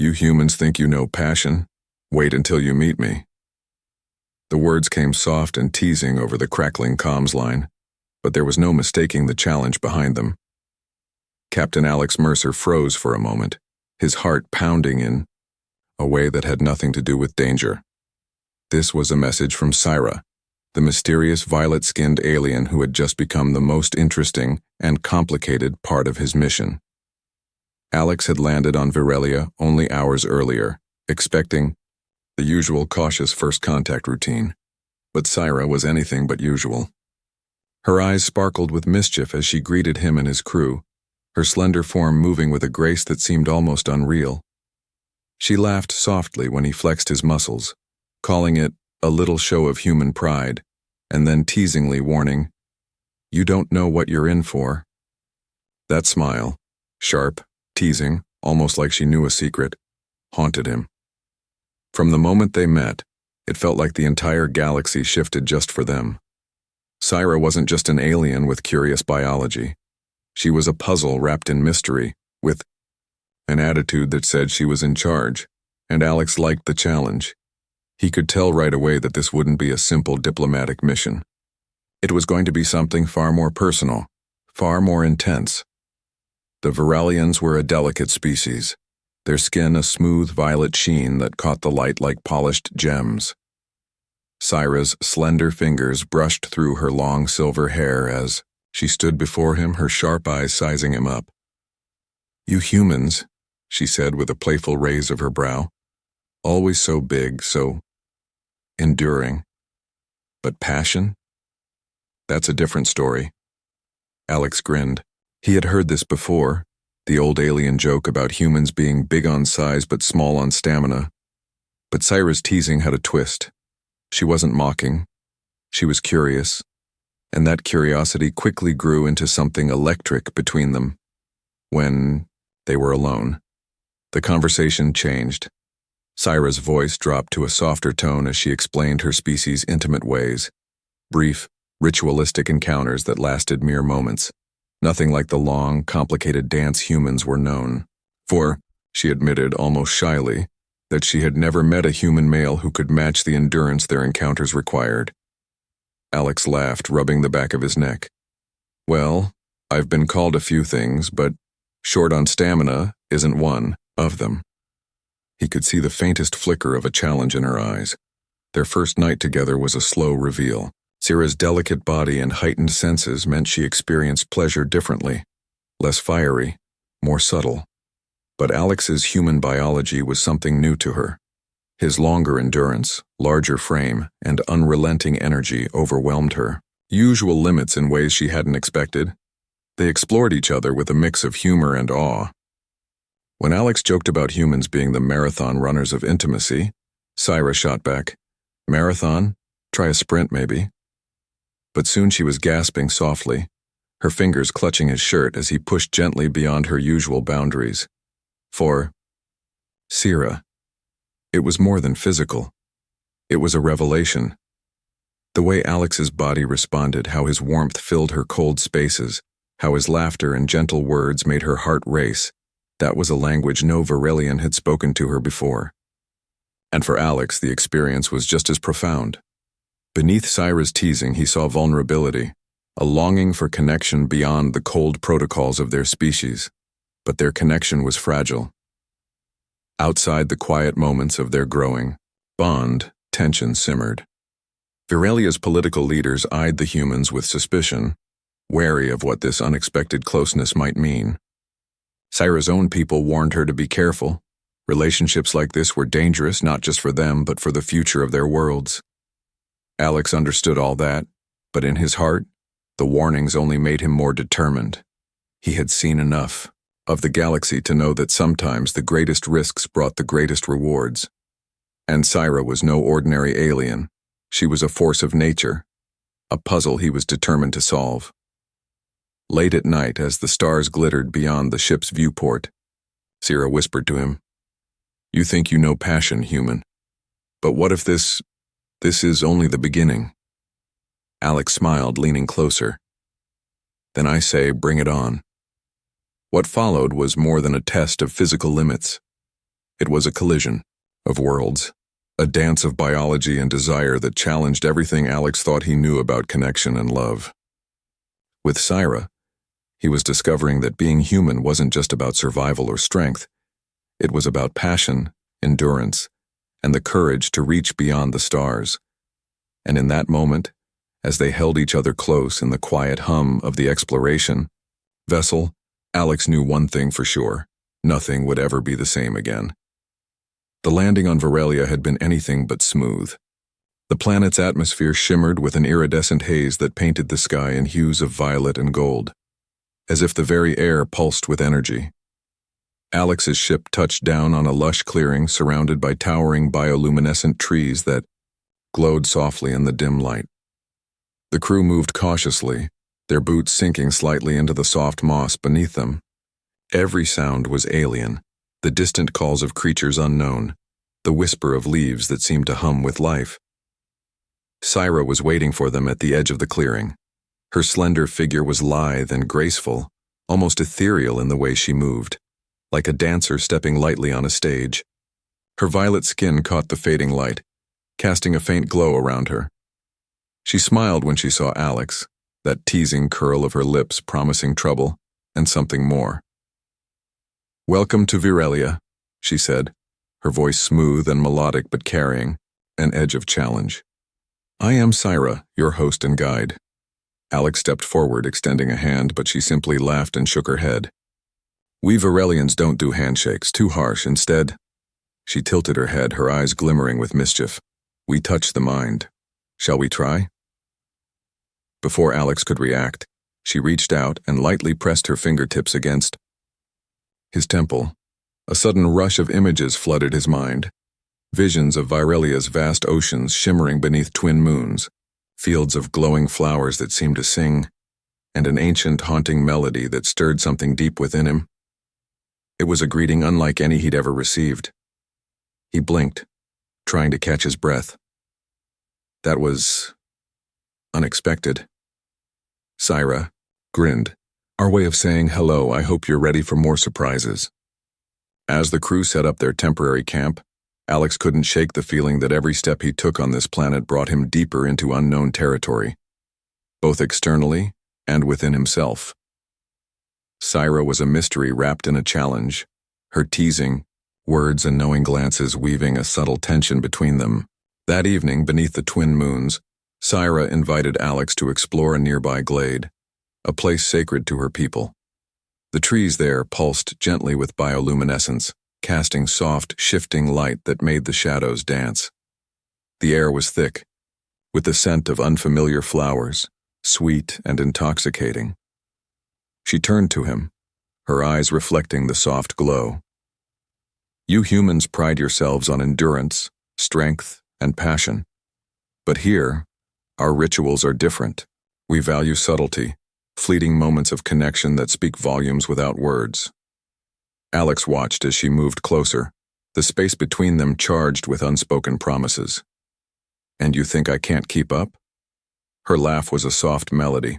You humans think you know passion? Wait until you meet me. The words came soft and teasing over the crackling comms line, but there was no mistaking the challenge behind them. Captain Alex Mercer froze for a moment, his heart pounding in a way that had nothing to do with danger. This was a message from Syra, the mysterious violet-skinned alien who had just become the most interesting and complicated part of his mission. Alex had landed on Virelia only hours earlier, expecting the usual cautious first contact routine, but Syra was anything but usual. Her eyes sparkled with mischief as she greeted him and his crew, her slender form moving with a grace that seemed almost unreal. She laughed softly when he flexed his muscles, calling it a little show of human pride, and then teasingly warning, "You don't know what you're in for." That smile, sharp, teasing, almost like she knew a secret, haunted him. From the moment they met, it felt like the entire galaxy shifted just for them. Syra wasn't just an alien with curious biology. She was a puzzle wrapped in mystery, with an attitude that said she was in charge, and Alex liked the challenge. He could tell right away that this wouldn't be a simple diplomatic mission. It was going to be something far more personal, far more intense. The Viralians were a delicate species, their skin a smooth violet sheen that caught the light like polished gems. Syra's slender fingers brushed through her long silver hair as she stood before him, her sharp eyes sizing him up. "You humans," she said with a playful raise of her brow, "always so big, so enduring. But passion? That's a different story." Alex grinned. He had heard this before, the old alien joke about humans being big on size but small on stamina. But Syra's teasing had a twist. She wasn't mocking. She was curious, and that curiosity quickly grew into something electric between them. When they were alone, the conversation changed. Syra's voice dropped to a softer tone as she explained her species' intimate ways, brief, ritualistic encounters that lasted mere moments, nothing like the long, complicated dance humans were known for. She admitted almost shyly that she had never met a human male who could match the endurance their encounters required. Alex laughed, rubbing the back of his neck. "Well, I've been called a few things, but short on stamina isn't one of them." He could see the faintest flicker of a challenge in her eyes. Their first night together was a slow reveal. Syra's delicate body and heightened senses meant she experienced pleasure differently, less fiery, more subtle. But Alex's human biology was something new to her. His longer endurance, larger frame, and unrelenting energy overwhelmed her. Usual limits in ways she hadn't expected. They explored each other with a mix of humor and awe. When Alex joked about humans being the marathon runners of intimacy, Syra shot back, "Marathon? Try a sprint, maybe." But soon she was gasping softly, her fingers clutching his shirt as he pushed gently beyond her usual boundaries. For Syra, it was more than physical. It was a revelation. The way Alex's body responded, how his warmth filled her cold spaces, how his laughter and gentle words made her heart race, that was a language no Virelian had spoken to her before. And for Alex, the experience was just as profound. Beneath Syra's teasing, he saw vulnerability, a longing for connection beyond the cold protocols of their species. But their connection was fragile. Outside the quiet moments of their growing bond, tension simmered. Virelia's political leaders eyed the humans with suspicion, wary of what this unexpected closeness might mean. Syra's own people warned her to be careful. Relationships like this were dangerous not just for them, but for the future of their worlds. Alex understood all that, but in his heart, the warnings only made him more determined. He had seen enough of the galaxy to know that sometimes the greatest risks brought the greatest rewards. And Syra was no ordinary alien. She was a force of nature, a puzzle he was determined to solve. Late at night, as the stars glittered beyond the ship's viewport, Syra whispered to him, "You think you know passion, human. But what if this is only the beginning?" Alex smiled, leaning closer. "Then I say, bring it on." What followed was more than a test of physical limits. It was a collision of worlds, a dance of biology and desire that challenged everything Alex thought he knew about connection and love. With Syra, he was discovering that being human wasn't just about survival or strength. It was about passion, endurance, and the courage to reach beyond the stars. And in that moment, as they held each other close in the quiet hum of the exploration vessel, Alex knew one thing for sure: nothing would ever be the same again. The landing on Varelia had been anything but smooth. The planet's atmosphere shimmered with an iridescent haze that painted the sky in hues of violet and gold, as if the very air pulsed with energy. Alex's ship touched down on a lush clearing surrounded by towering bioluminescent trees that glowed softly in the dim light. The crew moved cautiously, their boots sinking slightly into the soft moss beneath them. Every sound was alien, the distant calls of creatures unknown, the whisper of leaves that seemed to hum with life. Syra was waiting for them at the edge of the clearing. Her slender figure was lithe and graceful, almost ethereal in the way she moved, like a dancer stepping lightly on a stage. Her violet skin caught the fading light, casting a faint glow around her. She smiled when she saw Alex, that teasing curl of her lips promising trouble and something more. "Welcome to Varelia," she said, her voice smooth and melodic but carrying an edge of challenge. "I am Syra, your host and guide." Alex stepped forward, extending a hand, but she simply laughed and shook her head. "We Varelians don't do handshakes, too harsh. Instead," she tilted her head, her eyes glimmering with mischief, "we touch the mind. Shall we try?" Before Alex could react, she reached out and lightly pressed her fingertips against his temple. A sudden rush of images flooded his mind. Visions of Varelia's vast oceans shimmering beneath twin moons, fields of glowing flowers that seemed to sing, and an ancient haunting melody that stirred something deep within him. It was a greeting unlike any he'd ever received. He blinked, trying to catch his breath. That was unexpected. Syra grinned. "Our way of saying hello. I hope you're ready for more surprises." As the crew set up their temporary camp, Alex couldn't shake the feeling that every step he took on this planet brought him deeper into unknown territory, both externally and within himself. Syra was a mystery wrapped in a challenge, her teasing, words and knowing glances weaving a subtle tension between them. That evening, beneath the twin moons, Syra invited Alex to explore a nearby glade, a place sacred to her people. The trees there pulsed gently with bioluminescence, casting soft, shifting light that made the shadows dance. The air was thick, with the scent of unfamiliar flowers, sweet and intoxicating. She turned to him, her eyes reflecting the soft glow. "You humans pride yourselves on endurance, strength, and passion. But here, our rituals are different. We value subtlety, fleeting moments of connection that speak volumes without words." Alex watched as she moved closer, the space between them charged with unspoken promises. "And you think I can't keep up?" Her laugh was a soft melody.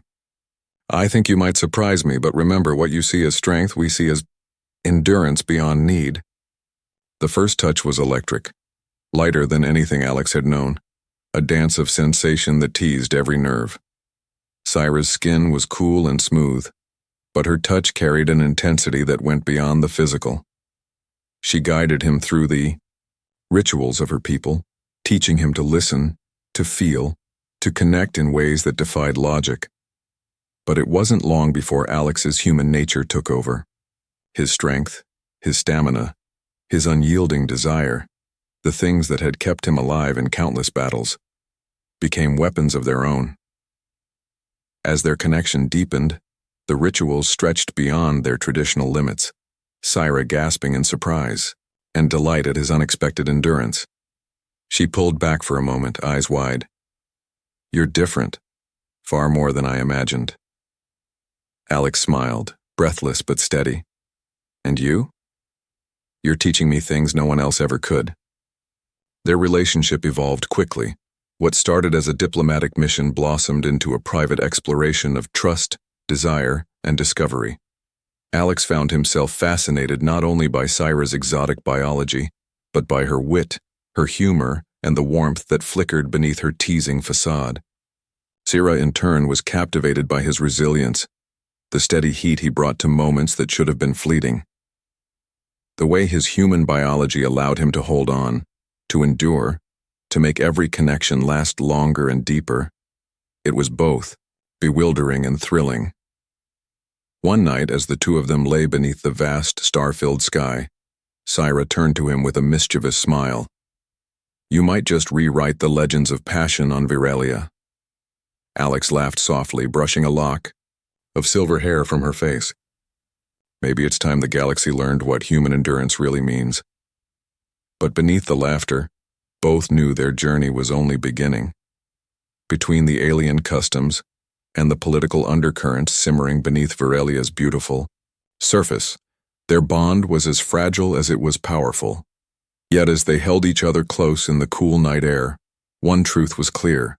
"I think you might surprise me, but remember, what you see as strength, we see as endurance beyond need." The first touch was electric, lighter than anything Alex had known, a dance of sensation that teased every nerve. Syra's skin was cool and smooth, but her touch carried an intensity that went beyond the physical. She guided him through the rituals of her people, teaching him to listen, to feel, to connect in ways that defied logic. But it wasn't long before Alex's human nature took over. His strength, his stamina, his unyielding desire, the things that had kept him alive in countless battles, became weapons of their own. As their connection deepened, the rituals stretched beyond their traditional limits, Syra gasping in surprise and delight at his unexpected endurance. She pulled back for a moment, eyes wide. "You're different, far more than I imagined." Alex smiled, breathless but steady. "And you? You're teaching me things no one else ever could." Their relationship evolved quickly. What started as a diplomatic mission blossomed into a private exploration of trust, desire, and discovery. Alex found himself fascinated not only by Syra's exotic biology, but by her wit, her humor, and the warmth that flickered beneath her teasing facade. Syra, in turn, was captivated by his resilience, the steady heat he brought to moments that should have been fleeting. The way his human biology allowed him to hold on, to endure, to make every connection last longer and deeper. It was both bewildering and thrilling. One night, as the two of them lay beneath the vast, star-filled sky, Syra turned to him with a mischievous smile. "You might just rewrite the legends of passion on Viralia." Alex laughed softly, brushing a lock of silver hair from her face. Maybe it's time the galaxy learned what human endurance really means. But beneath the laughter, both knew their journey was only beginning. Between the alien customs and the political undercurrents simmering beneath Virelia's beautiful surface, their bond was as fragile as it was powerful. Yet as they held each other close in the cool night air, one truth was clear.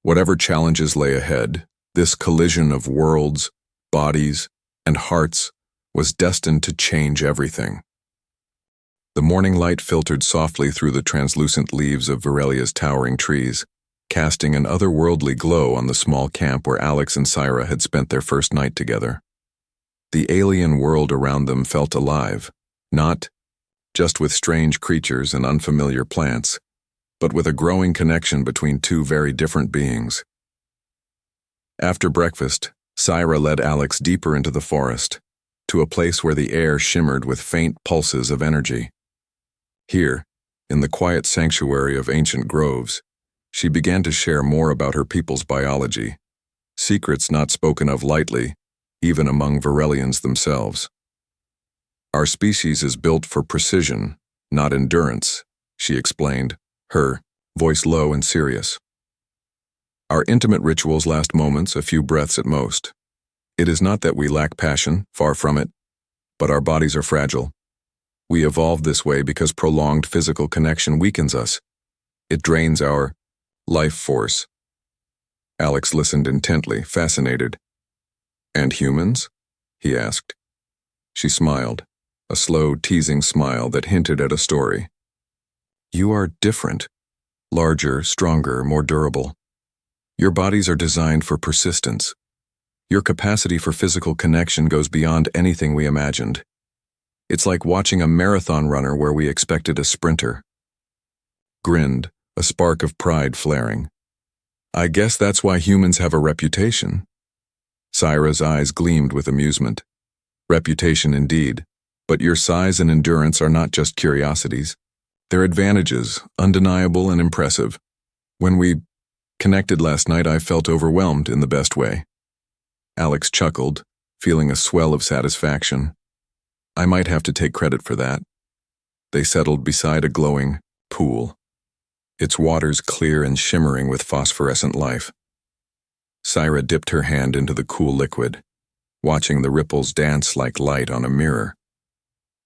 Whatever challenges lay ahead, this collision of worlds, bodies, and hearts was destined to change everything. The morning light filtered softly through the translucent leaves of Virelia's towering trees, casting an otherworldly glow on the small camp where Alex and Syra had spent their first night together. The alien world around them felt alive, not just with strange creatures and unfamiliar plants, but with a growing connection between two very different beings. After breakfast, Syra led Alex deeper into the forest, to a place where the air shimmered with faint pulses of energy. Here, in the quiet sanctuary of ancient groves, she began to share more about her people's biology, secrets not spoken of lightly, even among Virelians themselves. "Our species is built for precision, not endurance," she explained, her voice low and serious. "Our intimate rituals last moments, a few breaths at most. It is not that we lack passion, far from it, but our bodies are fragile. We evolved this way because prolonged physical connection weakens us. It drains our life force." Alex listened intently, fascinated. "And humans?" he asked. She smiled, a slow, teasing smile that hinted at a story. "You are different. Larger, stronger, more durable. Your bodies are designed for persistence. Your capacity for physical connection goes beyond anything we imagined. It's like watching a marathon runner where we expected a sprinter." Grinned, a spark of pride flaring. "I guess that's why humans have a reputation." Syra's eyes gleamed with amusement. "Reputation indeed, but your size and endurance are not just curiosities. They're advantages, undeniable and impressive. When we connected last night, I felt overwhelmed in the best way." Alex chuckled, feeling a swell of satisfaction. "I might have to take credit for that." They settled beside a glowing pool, its waters clear and shimmering with phosphorescent life. Syra dipped her hand into the cool liquid, watching the ripples dance like light on a mirror.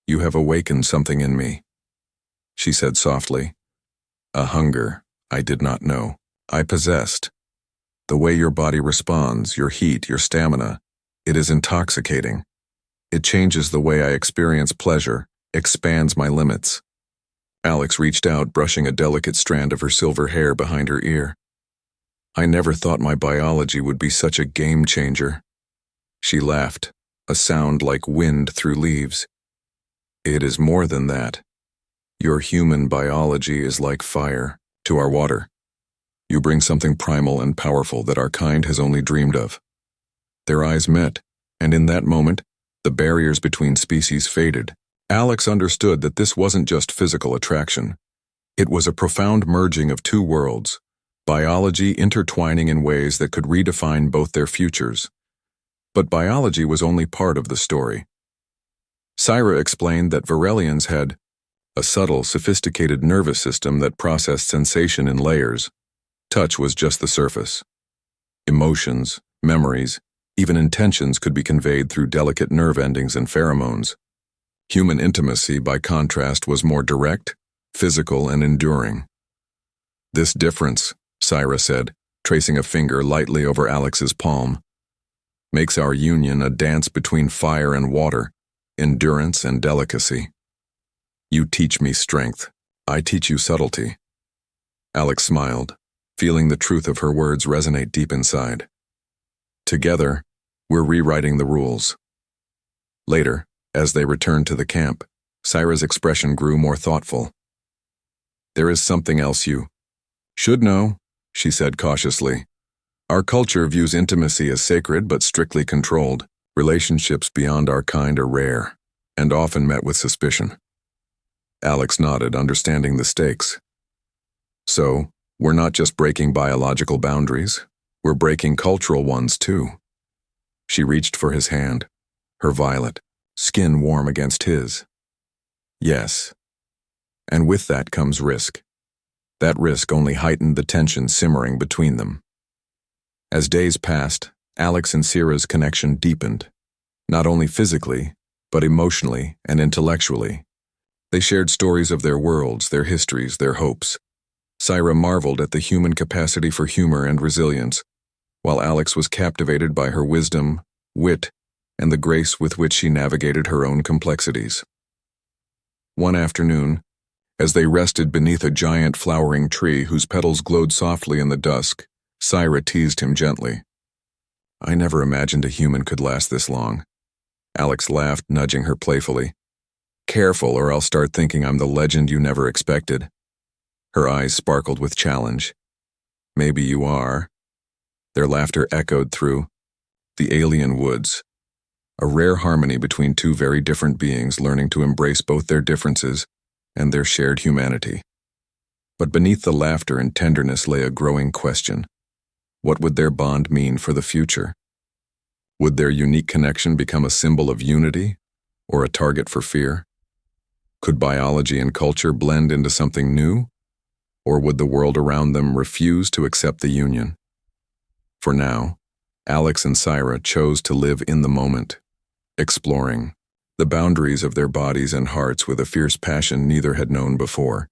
"You have awakened something in me," she said softly. "A hunger I did not know I possessed. The way your body responds, your heat, your stamina, it is intoxicating. It changes the way I experience pleasure, expands my limits." Alex reached out, brushing a delicate strand of her silver hair behind her ear. "I never thought my biology would be such a game changer." She laughed, a sound like wind through leaves. "It is more than that. Your human biology is like fire to our water. You bring something primal and powerful that our kind has only dreamed of." Their eyes met, and in that moment, the barriers between species faded. Alex understood that this wasn't just physical attraction. It was a profound merging of two worlds, biology intertwining in ways that could redefine both their futures. But biology was only part of the story. Syra explained that Virelians had a subtle, sophisticated nervous system that processed sensation in layers. Touch was just the surface. Emotions, memories, even intentions could be conveyed through delicate nerve endings and pheromones. Human intimacy, by contrast, was more direct, physical, and enduring. "This difference," Syra said, tracing a finger lightly over Alex's palm, makes our union a dance between fire and water, endurance and delicacy. You teach me strength. I teach you subtlety. Alex smiled, feeling the truth of her words resonate deep inside. Together, we're rewriting the rules. Later, as they returned to the camp, Syra's expression grew more thoughtful. There is something else you should know, she said cautiously. Our culture views intimacy as sacred but strictly controlled. Relationships beyond our kind are rare, and often met with suspicion. Alex nodded, understanding the stakes. So, we're not just breaking biological boundaries, we're breaking cultural ones too. She reached for his hand, her violet, skin warm against his. Yes. And with that comes risk. That risk only heightened the tension simmering between them. As days passed, Alex and Syra's connection deepened, not only physically, but emotionally and intellectually. They shared stories of their worlds, their histories, their hopes. Syra marveled at the human capacity for humor and resilience, while Alex was captivated by her wisdom, wit, and the grace with which she navigated her own complexities. One afternoon, as they rested beneath a giant flowering tree whose petals glowed softly in the dusk, Syra teased him gently. I never imagined a human could last this long. Alex laughed, nudging her playfully. Careful, or I'll start thinking I'm the legend you never expected. Her eyes sparkled with challenge. Maybe you are. Their laughter echoed through the alien woods, a rare harmony between two very different beings learning to embrace both their differences and their shared humanity. But beneath the laughter and tenderness lay a growing question. What would their bond mean for the future? Would their unique connection become a symbol of unity or a target for fear? Could biology and culture blend into something new, or would the world around them refuse to accept the union? For now, Alex and Syra chose to live in the moment, exploring the boundaries of their bodies and hearts with a fierce passion neither had known before.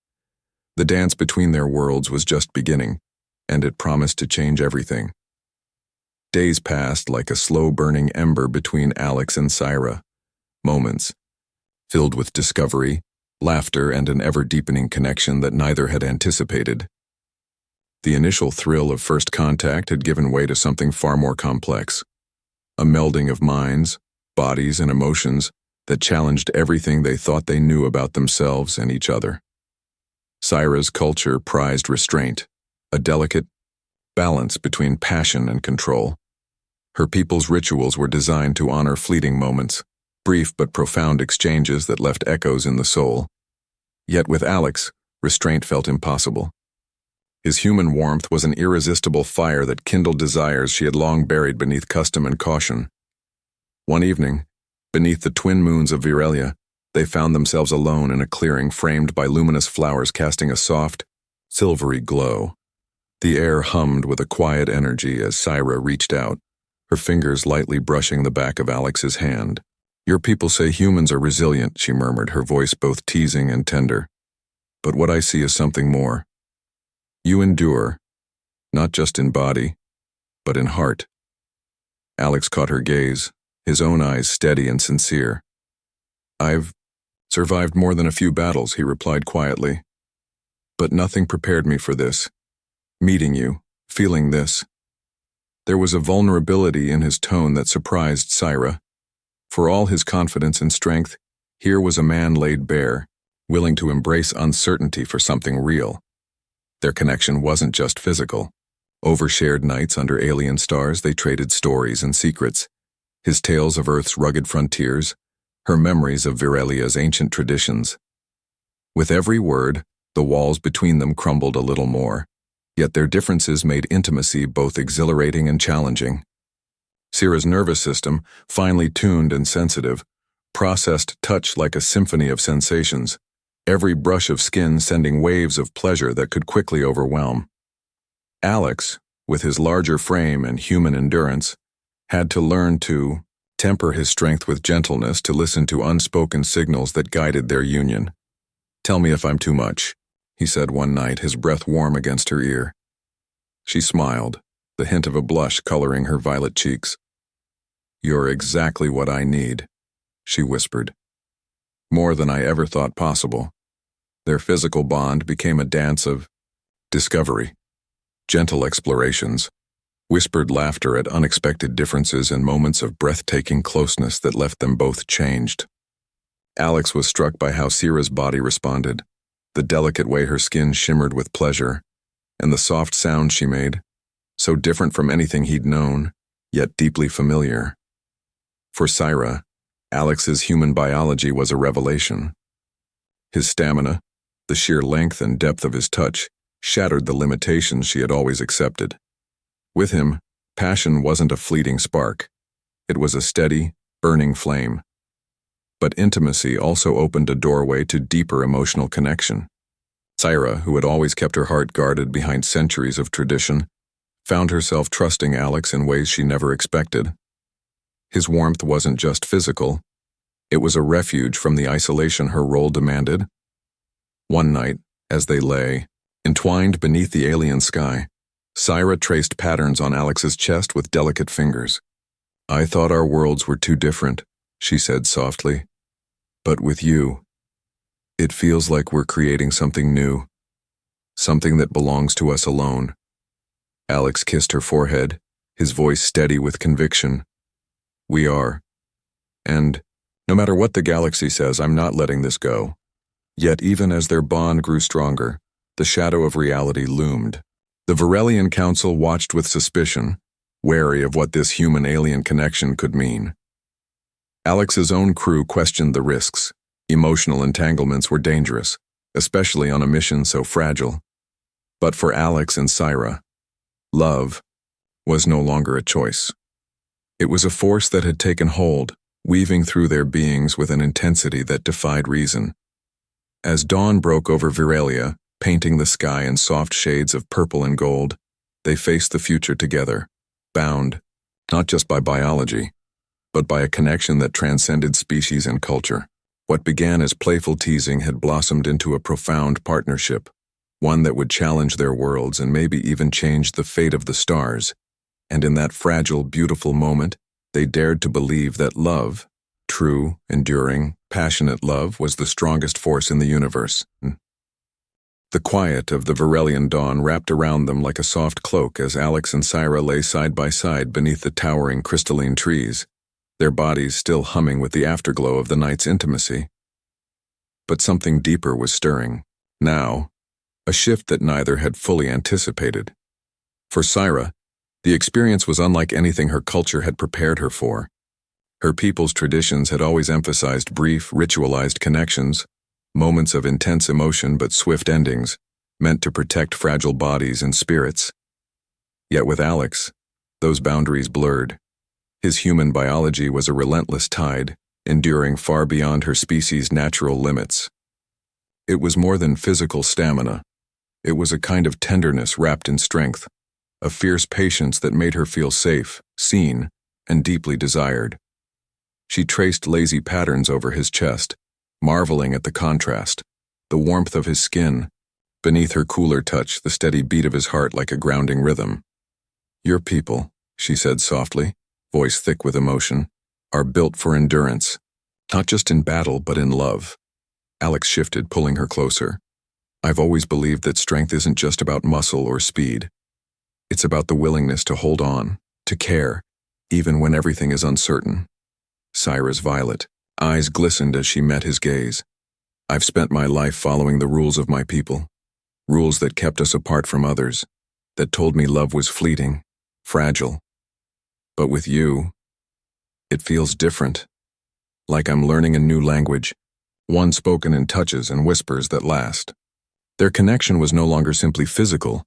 The dance between their worlds was just beginning, and it promised to change everything. Days passed like a slow-burning ember between Alex and Syra, moments filled with discovery, laughter, and an ever-deepening connection that neither had anticipated. The initial thrill of first contact had given way to something far more complex, a melding of minds, bodies, and emotions that challenged everything they thought they knew about themselves and each other. Syra's culture prized restraint, a delicate balance between passion and control. Her people's rituals were designed to honor fleeting moments, brief but profound exchanges that left echoes in the soul. Yet with Alex, restraint felt impossible. His human warmth was an irresistible fire that kindled desires she had long buried beneath custom and caution. One evening, beneath the twin moons of Virelia, they found themselves alone in a clearing framed by luminous flowers casting a soft, silvery glow. The air hummed with a quiet energy as Syra reached out, her fingers lightly brushing the back of Alex's hand. Your people say humans are resilient, she murmured, her voice both teasing and tender. But what I see is something more. You endure, not just in body, but in heart. Alex caught her gaze, his own eyes steady and sincere. I've survived more than a few battles, he replied quietly. But nothing prepared me for this. Meeting you, feeling this. There was a vulnerability in his tone that surprised Syra. For all his confidence and strength, here was a man laid bare, willing to embrace uncertainty for something real. Their connection wasn't just physical. Over shared nights under alien stars, they traded stories and secrets. His tales of Earth's rugged frontiers, her memories of Virelia's ancient traditions. With every word, the walls between them crumbled a little more, yet their differences made intimacy both exhilarating and challenging. Syra's nervous system, finely tuned and sensitive, processed touch like a symphony of sensations, every brush of skin sending waves of pleasure that could quickly overwhelm. Alex, with his larger frame and human endurance, had to learn to temper his strength with gentleness, to listen to unspoken signals that guided their union. Tell me if I'm too much, he said one night, his breath warm against her ear. She smiled, the hint of a blush coloring her violet cheeks. "You're exactly what I need," she whispered. More than I ever thought possible. Their physical bond became a dance of discovery, gentle explorations, whispered laughter at unexpected differences, and moments of breathtaking closeness that left them both changed. Alex was struck by how Syrah's body responded, the delicate way her skin shimmered with pleasure, and the soft sound she made, so different from anything he'd known, yet deeply familiar. For Syrah, Alex's human biology was a revelation. His stamina, the sheer length and depth of his touch, shattered the limitations she had always accepted. With him, passion wasn't a fleeting spark. It was a steady, burning flame. But intimacy also opened a doorway to deeper emotional connection. Syrah, who had always kept her heart guarded behind centuries of tradition, found herself trusting Alex in ways she never expected. His warmth wasn't just physical. It was a refuge from the isolation her role demanded. One night, as they lay, entwined beneath the alien sky, Syrah traced patterns on Alex's chest with delicate fingers. "I thought our worlds were too different," she said softly. "But with you, it feels like we're creating something new, something that belongs to us alone." Alex kissed her forehead, his voice steady with conviction. "We are. And no matter what the galaxy says, I'm not letting this go." Yet even as their bond grew stronger, the shadow of reality loomed. The Varelian Council watched with suspicion, wary of what this human-alien connection could mean. Alex's own crew questioned the risks. Emotional entanglements were dangerous, especially on a mission so fragile. But for Alex and Syrah, love was no longer a choice. It was a force that had taken hold, weaving through their beings with an intensity that defied reason. As dawn broke over Viralia, painting the sky in soft shades of purple and gold, they faced the future together, bound, not just by biology, but by a connection that transcended species and culture. What began as playful teasing had blossomed into a profound partnership, one that would challenge their worlds and maybe even change the fate of the stars. And in that fragile, beautiful moment, they dared to believe that love, true, enduring, passionate love, was the strongest force in the universe. The quiet of the Varelian dawn wrapped around them like a soft cloak as Alex and Syrah lay side by side beneath the towering crystalline trees, their bodies still humming with the afterglow of the night's intimacy. But something deeper was stirring. Now, a shift that neither had fully anticipated. For Syrah, the experience was unlike anything her culture had prepared her for. Her people's traditions had always emphasized brief, ritualized connections, moments of intense emotion but swift endings, meant to protect fragile bodies and spirits. Yet with Alex, those boundaries blurred. His human biology was a relentless tide, enduring far beyond her species' natural limits. It was more than physical stamina. It was a kind of tenderness wrapped in strength, a fierce patience that made her feel safe, seen, and deeply desired. She traced lazy patterns over his chest, marveling at the contrast, the warmth of his skin, beneath her cooler touch, the steady beat of his heart like a grounding rhythm. "Your people," she said softly, voice thick with emotion, "are built for endurance, not just in battle but in love." Alex shifted, pulling her closer. "I've always believed that strength isn't just about muscle or speed. It's about the willingness to hold on, to care, even when everything is uncertain." Syrah's violet eyes glistened as she met his gaze. "I've spent my life following the rules of my people, rules that kept us apart from others, that told me love was fleeting, fragile. But with you, it feels different, like I'm learning a new language, one spoken in touches and whispers that last." Their connection was no longer simply physical.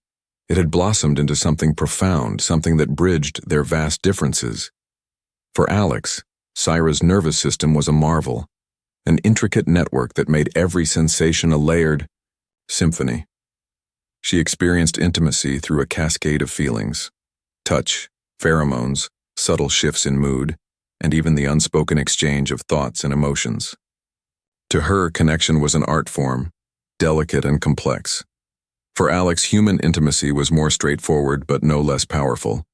It had blossomed into something profound, something that bridged their vast differences. For Alex, Syrah's nervous system was a marvel, an intricate network that made every sensation a layered symphony. She experienced intimacy through a cascade of feelings: touch, pheromones, subtle shifts in mood, and even the unspoken exchange of thoughts and emotions. To her, connection was an art form, delicate and complex. For Alex, human intimacy was more straightforward but no less powerful.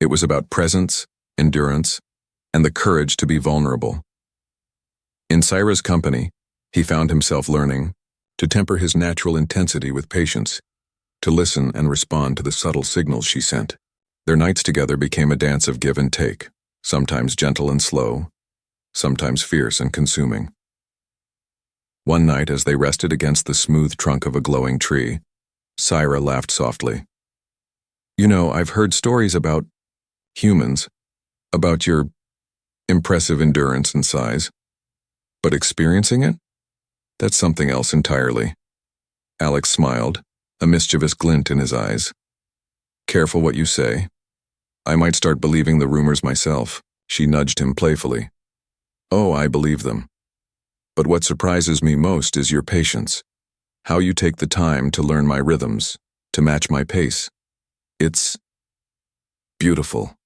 It was about presence, endurance, and the courage to be vulnerable. In Syra's company, he found himself learning to temper his natural intensity with patience, to listen and respond to the subtle signals she sent. Their nights together became a dance of give and take, sometimes gentle and slow, sometimes fierce and consuming. One night, as they rested against the smooth trunk of a glowing tree, Syra laughed softly. "You know, I've heard stories about humans, about your impressive endurance and size, but experiencing it? That's something else entirely." Alex smiled, a mischievous glint in his eyes. "Careful what you say. I might start believing the rumors myself." She nudged him playfully. "Oh, I believe them. But what surprises me most is your patience. How you take the time to learn my rhythms, to match my pace. It's beautiful."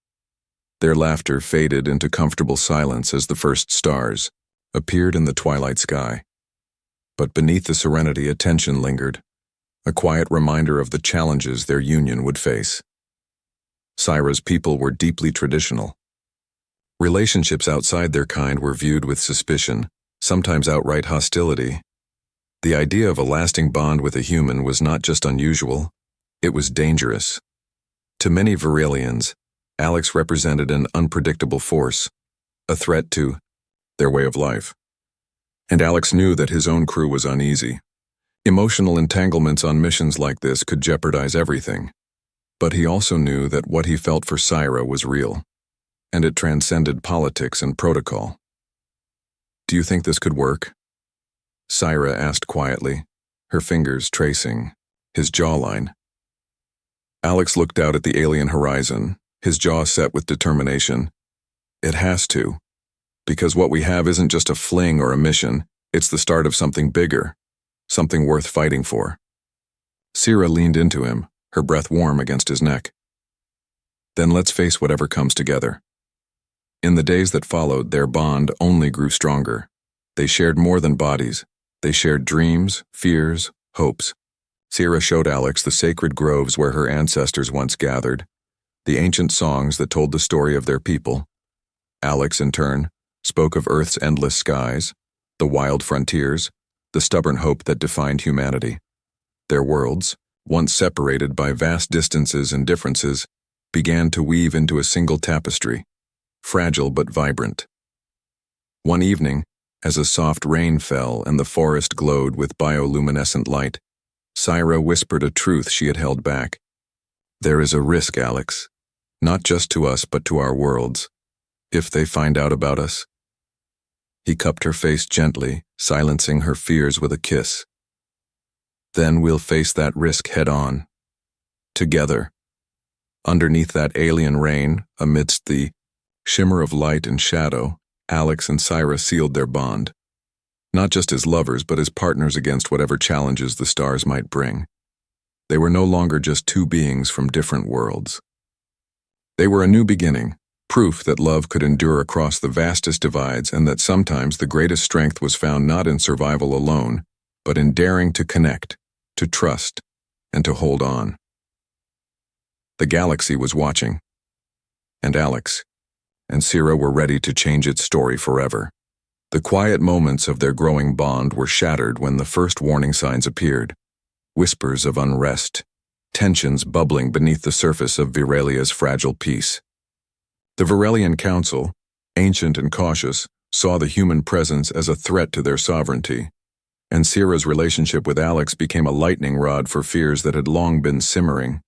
Their laughter faded into comfortable silence as the first stars appeared in the twilight sky. But beneath the serenity, a tension lingered, a quiet reminder of the challenges their union would face. Syra's people were deeply traditional. Relationships outside their kind were viewed with suspicion, sometimes outright hostility. The idea of a lasting bond with a human was not just unusual, it was dangerous. To many Virelians, Alex represented an unpredictable force, a threat to their way of life. And Alex knew that his own crew was uneasy. Emotional entanglements on missions like this could jeopardize everything. But he also knew that what he felt for Syra was real, and it transcended politics and protocol. "Do you think this could work?" Syra asked quietly, her fingers tracing his jawline. Alex looked out at the alien horizon, his jaw set with determination. "It has to. Because what we have isn't just a fling or a mission, it's the start of something bigger, something worth fighting for." Syra leaned into him, her breath warm against his neck. "Then let's face whatever comes together." In the days that followed, their bond only grew stronger. They shared more than bodies. They shared dreams, fears, hopes. Syra showed Alex the sacred groves where her ancestors once gathered, the ancient songs that told the story of their people. Alex, in turn, spoke of Earth's endless skies, the wild frontiers, the stubborn hope that defined humanity. Their worlds, once separated by vast distances and differences, began to weave into a single tapestry, fragile but vibrant. One evening, as a soft rain fell and the forest glowed with bioluminescent light, Syra whispered a truth she had held back. "There is a risk, Alex, not just to us but to our worlds, if they find out about us." He cupped her face gently, silencing her fears with a kiss. "Then we'll face that risk head-on. Together. Underneath that alien rain, amidst the shimmer of light and shadow, Alex and Syra sealed their bond. Not just as lovers, but as partners against whatever challenges the stars might bring. They were no longer just two beings from different worlds. They were a new beginning, proof that love could endure across the vastest divides and that sometimes the greatest strength was found not in survival alone, but in daring to connect, to trust, and to hold on. The galaxy was watching, and Alex and Syra were ready to change its story forever. The quiet moments of their growing bond were shattered when the first warning signs appeared. Whispers of unrest, tensions bubbling beneath the surface of Virelia's fragile peace. The Virelian Council, ancient and cautious, saw the human presence as a threat to their sovereignty, and Syra's relationship with Alex became a lightning rod for fears that had long been simmering.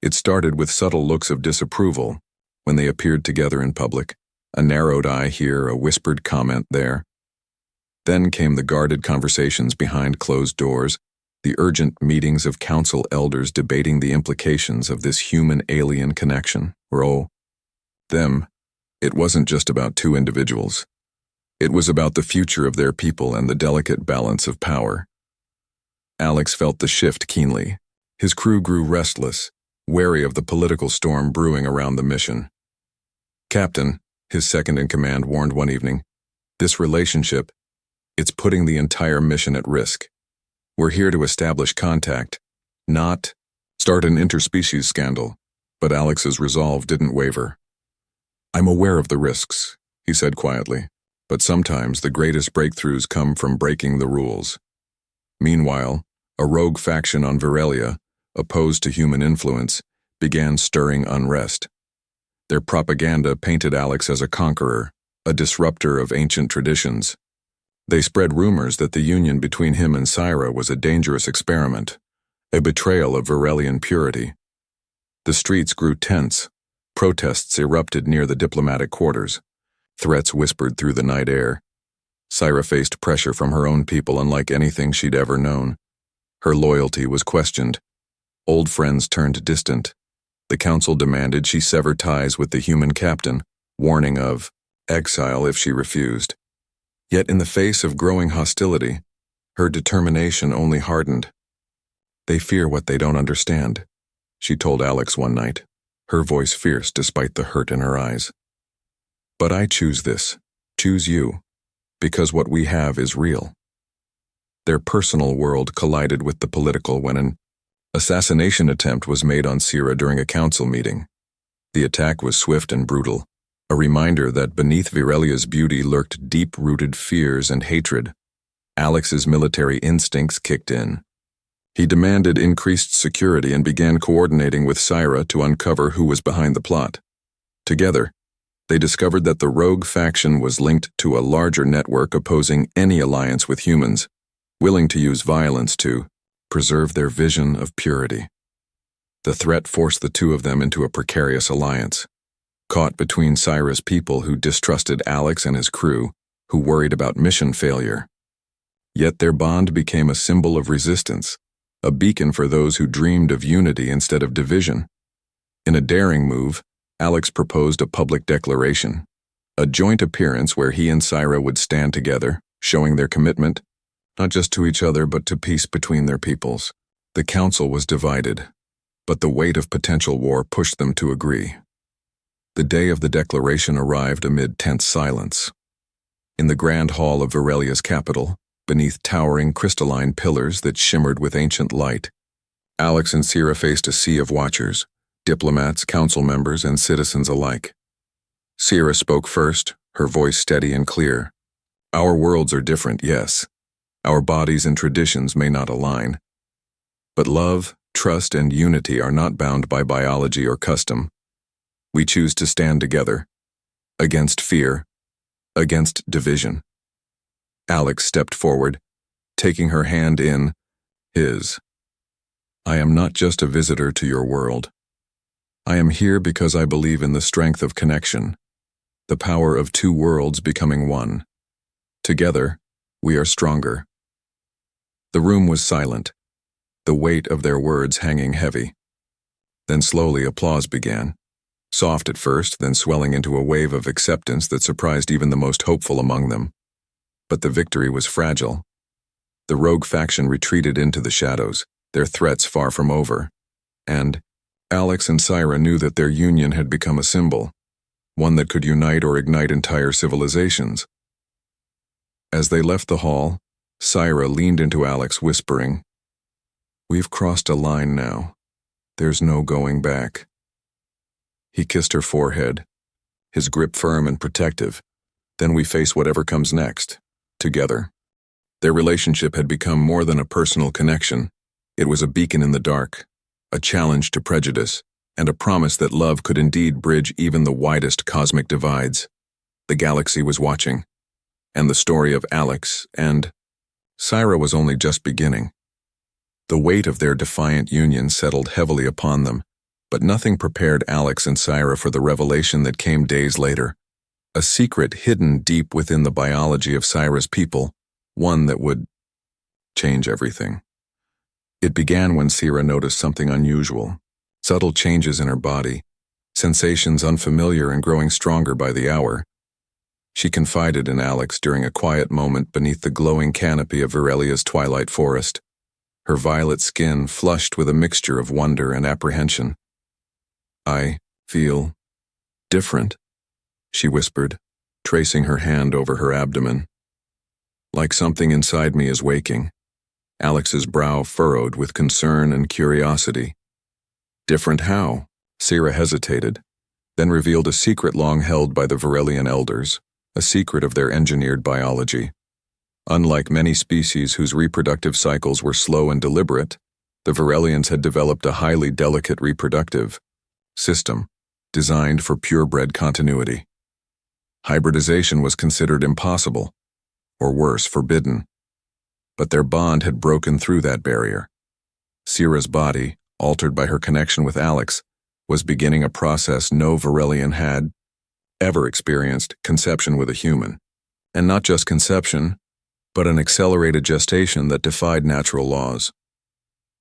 It started with subtle looks of disapproval when they appeared together in public, a narrowed eye here, a whispered comment there. Then came the guarded conversations behind closed doors, the urgent meetings of council elders debating the implications of this human-alien connection. It wasn't just about two individuals. It was about the future of their people and the delicate balance of power. Alex felt the shift keenly. His crew grew restless, wary of the political storm brewing around the mission. "Captain," his second-in-command warned one evening, "this relationship, it's putting the entire mission at risk. We're here to establish contact, not start an interspecies scandal." But Alex's resolve didn't waver. "I'm aware of the risks," he said quietly. But sometimes the greatest breakthroughs come from breaking the rules. Meanwhile, a rogue faction on Virelia, opposed to human influence, began stirring unrest. Their propaganda painted Alex as a conqueror, a disruptor of ancient traditions. They spread rumors that the union between him and Syra was a dangerous experiment, a betrayal of Virelian purity. The streets grew tense. Protests erupted near the diplomatic quarters. Threats whispered through the night air. Syra faced pressure from her own people unlike anything she'd ever known. Her loyalty was questioned. Old friends turned distant. The council demanded she sever ties with the human captain, warning of exile if she refused. Yet in the face of growing hostility, her determination only hardened. "They fear what they don't understand," she told Alex one night, her voice fierce despite the hurt in her eyes. "But I choose this, choose you, because what we have is real." Their personal world collided with the political when an assassination attempt was made on Syra during a council meeting. The attack was swift and brutal, a reminder that beneath Virelia's beauty lurked deep-rooted fears and hatred. Alex's military instincts kicked in. He demanded increased security and began coordinating with Syra to uncover who was behind the plot. Together, they discovered that the rogue faction was linked to a larger network opposing any alliance with humans, willing to use violence to preserve their vision of purity. The threat forced the two of them into a precarious alliance, caught between Syra's people who distrusted Alex and his crew, who worried about mission failure. Yet their bond became a symbol of resistance, a beacon for those who dreamed of unity instead of division. In a daring move, Alex proposed a public declaration, a joint appearance where he and Syra would stand together, showing their commitment, not just to each other but to peace between their peoples. The council was divided, but the weight of potential war pushed them to agree. The day of the declaration arrived amid tense silence. In the grand hall of Virelia's capital, beneath towering crystalline pillars that shimmered with ancient light, Alex and Syra faced a sea of watchers, diplomats, council members, and citizens alike. Syra spoke first, her voice steady and clear. "Our worlds are different, yes. Our bodies and traditions may not align. But love, trust, and unity are not bound by biology or custom. We choose to stand together, against fear, against division." Alex stepped forward, taking her hand in his. "I am not just a visitor to your world. I am here because I believe in the strength of connection, the power of two worlds becoming one. Together, we are stronger." The room was silent, the weight of their words hanging heavy. Then slowly applause began, soft at first, then swelling into a wave of acceptance that surprised even the most hopeful among them. But the victory was fragile. The rogue faction retreated into the shadows, their threats far from over. And Alex and Syra knew that their union had become a symbol, one that could unite or ignite entire civilizations. As they left the hall, Syra leaned into Alex, whispering, "We've crossed a line now. There's no going back." He kissed her forehead, his grip firm and protective. "Then we face whatever comes next, together." Their relationship had become more than a personal connection. It was a beacon in the dark, a challenge to prejudice, and a promise that love could indeed bridge even the widest cosmic divides. The galaxy was watching, and the story of Alex and Syra was only just beginning. The weight of their defiant union settled heavily upon them, but nothing prepared Alex and Syra for the revelation that came days later. A secret hidden deep within the biology of Syra's people, one that would change everything. It began when Syra noticed something unusual, subtle changes in her body, sensations unfamiliar and growing stronger by the hour. She confided in Alex during a quiet moment beneath the glowing canopy of Virelia's twilight forest, her violet skin flushed with a mixture of wonder and apprehension. "I feel different," she whispered, tracing her hand over her abdomen. "Like something inside me is waking." Alex's brow furrowed with concern and curiosity. "Different how?" Syra hesitated, then revealed a secret long held by the Virelian elders. a secret of their engineered biology. Unlike many species whose reproductive cycles were slow and deliberate, the Varelians had developed a highly delicate reproductive system designed for purebred continuity. Hybridization was considered impossible, or worse, forbidden. But their bond had broken through that barrier. Syrah's body, altered by her connection with Alex, was beginning a process no Varelian had ever experienced: conception with a human. And not just conception, but an accelerated gestation that defied natural laws.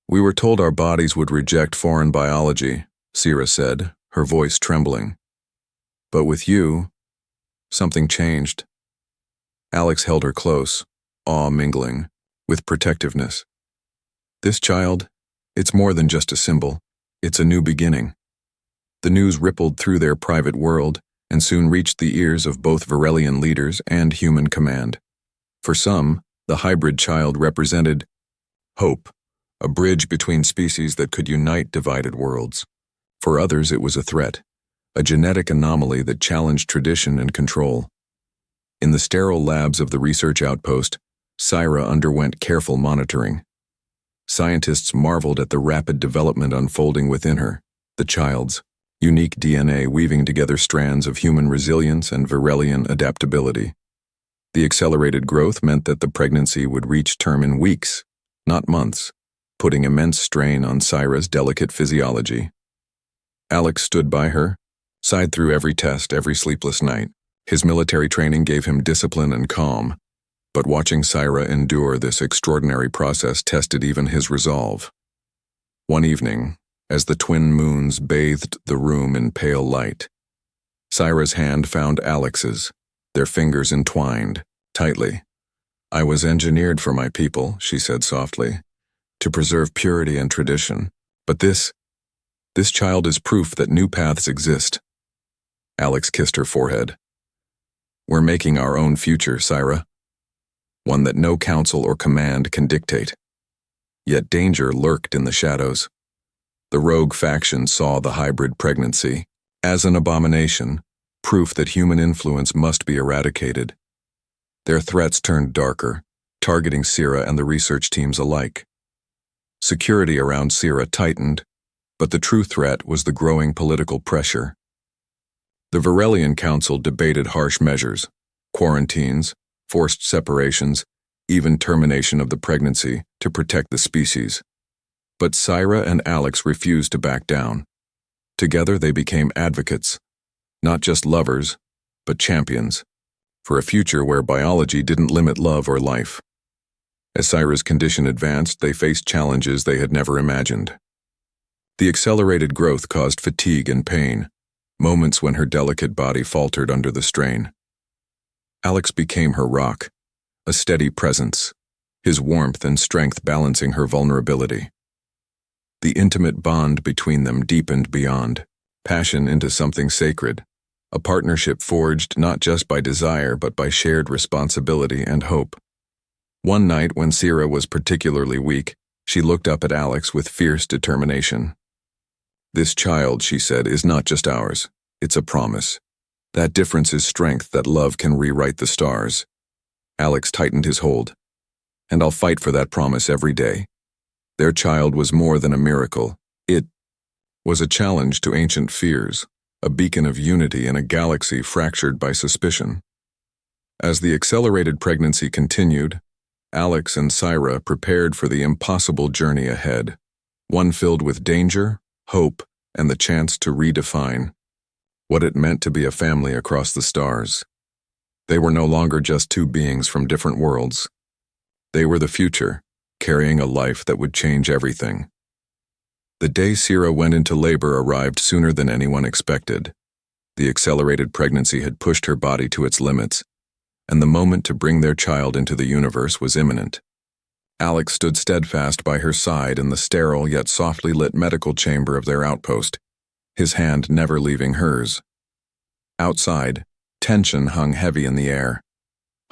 "We were told our bodies would reject foreign biology," Syrah said, her voice trembling. "But with you, something changed." Alex held her close, awe mingling with protectiveness. "This child, it's more than just a symbol. It's a new beginning." The news rippled through their private world and soon reached the ears of both Varelian leaders and human command. For some, the hybrid child represented hope, a bridge between species that could unite divided worlds. For others, it was a threat, a genetic anomaly that challenged tradition and control. In the sterile labs of the research outpost, Syrah underwent careful monitoring. Scientists marveled at the rapid development unfolding within her, the child's unique DNA weaving together strands of human resilience and Varelian adaptability. The accelerated growth meant that the pregnancy would reach term in weeks, not months, putting immense strain on Syrah's delicate physiology. Alex stood by her, sighed through every test, every sleepless night. His military training gave him discipline and calm, but watching Syrah endure this extraordinary process tested even his resolve. One evening, as the twin moons bathed the room in pale light, Syrah's hand found Alex's, their fingers entwined tightly. "I was engineered for my people," she said softly, "to preserve purity and tradition. But this child is proof that new paths exist." Alex kissed her forehead. "We're making our own future, Syrah. One that no counsel or command can dictate." Yet danger lurked in the shadows. The rogue faction saw the hybrid pregnancy as an abomination, proof that human influence must be eradicated. Their threats turned darker, targeting Syrah and the research teams alike. Security around Syrah tightened, but the true threat was the growing political pressure. The Varelian Council debated harsh measures: quarantines, forced separations, even termination of the pregnancy to protect the species. But Syrah and Alex refused to back down. Together they became advocates, not just lovers, but champions, for a future where biology didn't limit love or life. As Syrah's condition advanced, they faced challenges they had never imagined. The accelerated growth caused fatigue and pain, moments when her delicate body faltered under the strain. Alex became her rock, a steady presence, his warmth and strength balancing her vulnerability. The intimate bond between them deepened beyond passion into something sacred, a partnership forged not just by desire but by shared responsibility and hope. One night when Syrah was particularly weak, she looked up at Alex with fierce determination. "This child," she said, "is not just ours. It's a promise. That difference is strength, that love can rewrite the stars." Alex tightened his hold. "And I'll fight for that promise every day." Their child was more than a miracle. It was a challenge to ancient fears, a beacon of unity in a galaxy fractured by suspicion. As the accelerated pregnancy continued, Alex and Syrah prepared for the impossible journey ahead, one filled with danger, hope, and the chance to redefine what it meant to be a family across the stars. They were no longer just two beings from different worlds. They were the future, carrying a life that would change everything. The day Syrah went into labor arrived sooner than anyone expected. The accelerated pregnancy had pushed her body to its limits, and the moment to bring their child into the universe was imminent. Alex stood steadfast by her side in the sterile yet softly lit medical chamber of their outpost, his hand never leaving hers. Outside, tension hung heavy in the air.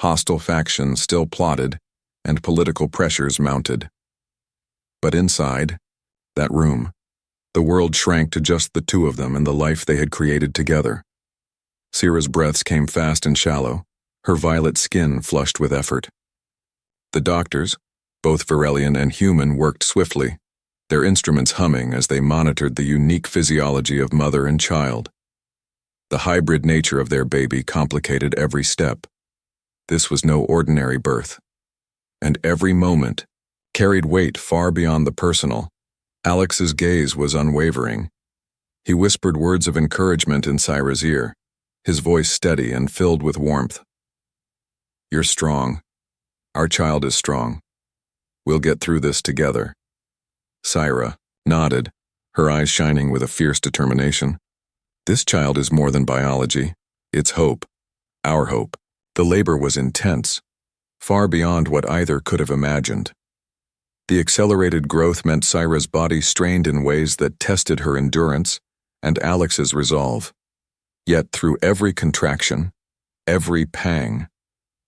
Hostile factions still plotted, and political pressures mounted. But inside that room, the world shrank to just the two of them and the life they had created together. Syrah's breaths came fast and shallow, her violet skin flushed with effort. The doctors, both Varelian and human, worked swiftly, their instruments humming as they monitored the unique physiology of mother and child. The hybrid nature of their baby complicated every step. This was no ordinary birth. And every moment carried weight far beyond the personal. Alex's gaze was unwavering. He whispered words of encouragement in Syra's ear, his voice steady and filled with warmth. "You're strong. Our child is strong. We'll get through this together." Syra nodded, her eyes shining with a fierce determination. This child is more than biology. It's hope. Our hope. The labor was intense, far beyond what either could have imagined. The accelerated growth meant Syra's body strained in ways that tested her endurance and Alex's resolve. Yet through every contraction, every pang,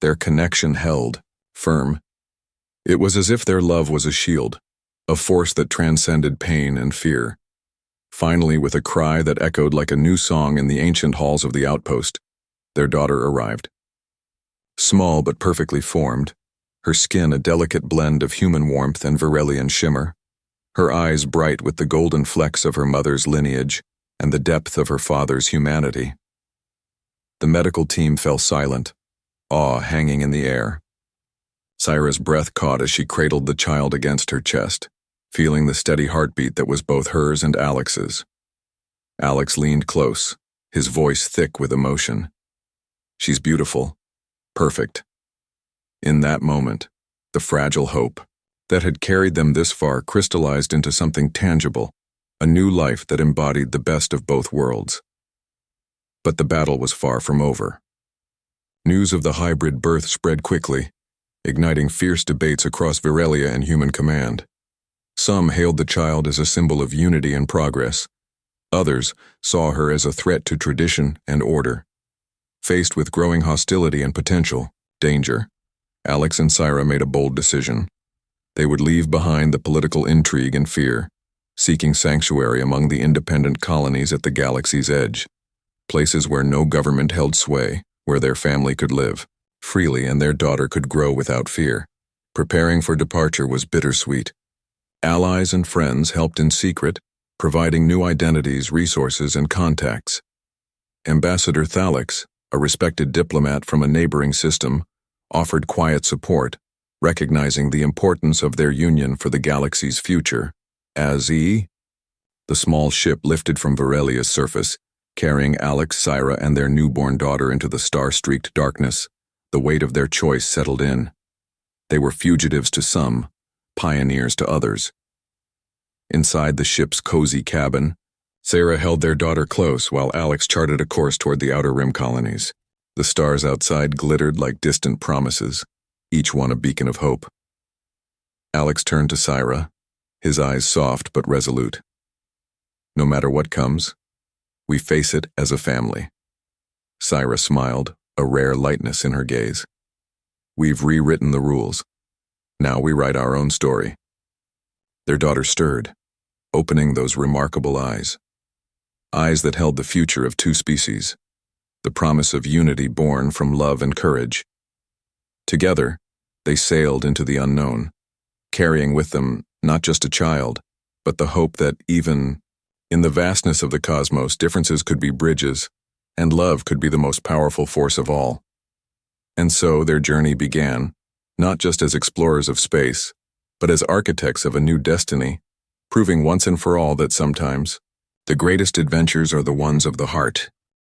their connection held, firm. It was as if their love was a shield, a force that transcended pain and fear. Finally, with a cry that echoed like a new song in the ancient halls of the outpost, their daughter arrived. Small but perfectly formed, her skin a delicate blend of human warmth and Varelian shimmer, her eyes bright with the golden flecks of her mother's lineage and the depth of her father's humanity. The medical team fell silent, awe hanging in the air. Syra's breath caught as she cradled the child against her chest, feeling the steady heartbeat that was both hers and Alex's. Alex leaned close, his voice thick with emotion. "She's beautiful. Perfect." In that moment, the fragile hope that had carried them this far crystallized into something tangible, a new life that embodied the best of both worlds. But the battle was far from over. News of the hybrid birth spread quickly, igniting fierce debates across Varelia and human command. Some hailed the child as a symbol of unity and progress. Others saw her as a threat to tradition and order. Faced with growing hostility and potential danger, Alex and Syra made a bold decision. They would leave behind the political intrigue and fear, seeking sanctuary among the independent colonies at the galaxy's edge, places where no government held sway, where their family could live freely and their daughter could grow without fear. Preparing for departure was bittersweet. Allies and friends helped in secret, providing new identities, resources, and contacts. Ambassador Thalix, a respected diplomat from a neighboring system, offered quiet support, recognizing the importance of their union for the galaxy's future. The small ship lifted from Varelia's surface, carrying Alex, Syra, and their newborn daughter into the star-streaked darkness. The weight of their choice settled in. They were fugitives to some, pioneers to others. Inside the ship's cozy cabin, Syra held their daughter close while Alex charted a course toward the Outer Rim colonies. The stars outside glittered like distant promises, each one a beacon of hope. Alex turned to Syra, his eyes soft but resolute. "No matter what comes, we face it as a family." Syra smiled, a rare lightness in her gaze. "We've rewritten the rules. Now we write our own story." Their daughter stirred, opening those remarkable eyes. Eyes that held the future of two species, the promise of unity born from love and courage. Together, they sailed into the unknown, carrying with them not just a child, but the hope that even in the vastness of the cosmos, differences could be bridges, and love could be the most powerful force of all. And so their journey began, not just as explorers of space, but as architects of a new destiny, proving once and for all that sometimes the greatest adventures are the ones of the heart.